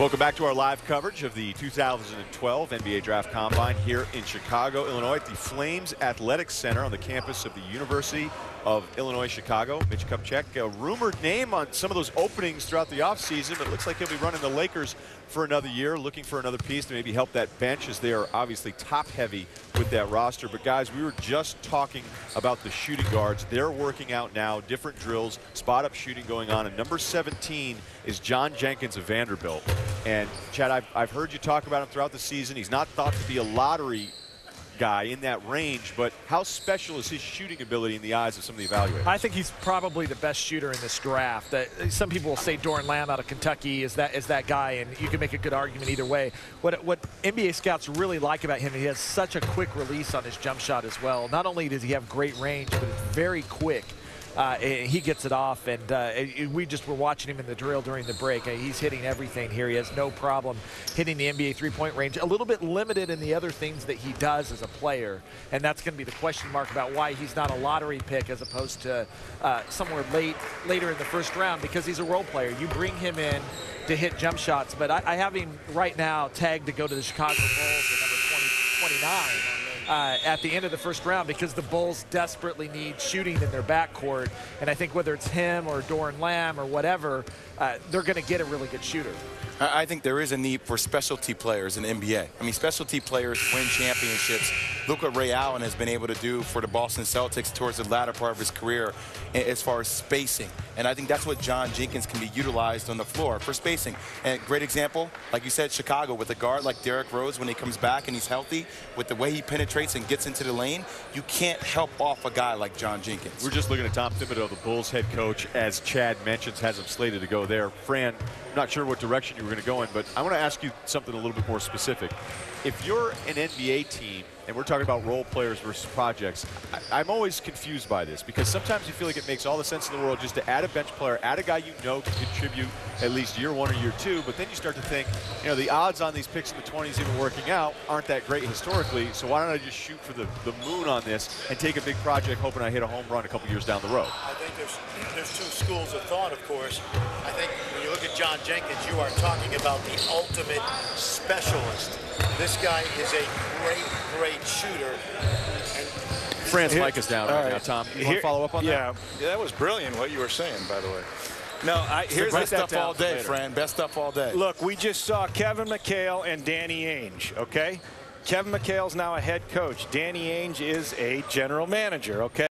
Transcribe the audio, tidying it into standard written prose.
Welcome back to our live coverage of the 2012 NBA Draft Combine here in Chicago, Illinois, at the Flames Athletic Center on the campus of the University of Illinois, Chicago. Mitch Kupchak, a rumored name on some of those openings throughout the offseason, but it looks like he'll be running the Lakers for another year, looking for another piece to maybe help that bench, as they are obviously top-heavy with that roster. But, guys, we were just talking about the shooting guards. They're working out now, different drills, spot-up shooting going on. And number 17 is John Jenkins of Vanderbilt. And, Chad, I've heard you talk about him throughout the season. He's not thought to be a lottery guy in that range, but how special is his shooting ability in the eyes of some of the evaluators? I think he's probably the best shooter in this draft. Some people will say Doran Lamb out of Kentucky is that guy, and you can make a good argument either way. What NBA scouts really like about him, he has such a quick release on his jump shot as well. Not only does he have great range, but it's very quick. He gets it off, and we just were watching him in the drill during the break. He's hitting everything here. He has no problem hitting the NBA three-point range. A little bit limited in the other things that he does as a player, and that's going to be the question mark about why he's not a lottery pick as opposed to somewhere later in the first round, because he's a role player. You bring him in to hit jump shots, but I have him right now tagged to go to the Chicago Bulls at number 29. At the end of the first round, because the Bulls desperately need shooting in their backcourt. And I think whether it's him or Doran Lamb or whatever, they're going to get a really good shooter. I think there is a need for specialty players in the NBA. I mean, specialty players win championships. Look what Ray Allen has been able to do for the Boston Celtics towards the latter part of his career as far as spacing. And I think that's what John Jenkins can be utilized on the floor for spacing. And great example, like you said, Chicago, with a guard like Derrick Rose, when he comes back and he's healthy, with the way he penetrates and gets into the lane, you can't help off a guy like John Jenkins. We're just looking at Tom Thibodeau, the Bulls head coach, as Chad mentions, has him slated to go there. Fran, I'm not sure what direction you were going to go in, but I want to ask you something a little bit more specific. If you're an NBA team, and we're talking about role players versus projects, I'm always confused by this, because sometimes you feel like it makes all the sense in the world just to add a bench player, add a guy you know can contribute at least year one or year two, but then you start to think, you know, the odds on these picks in the 20s even working out aren't that great historically, so why don't I just shoot for the moon on this and take a big project hoping I hit a home run a couple years down the road? I think there's two schools of thought, of course. I think when you look at John Jenkins, you are talking about the ultimate specialist. This guy is a great shooter. Fran's mic is down right now, Tom. You want to follow up on that? Yeah, that was brilliant what you were saying, by the way. No, here's best stuff all day, Fran. Best stuff all day. Look, we just saw Kevin McHale and Danny Ainge, okay? Kevin McHale's now a head coach. Danny Ainge is a general manager, okay?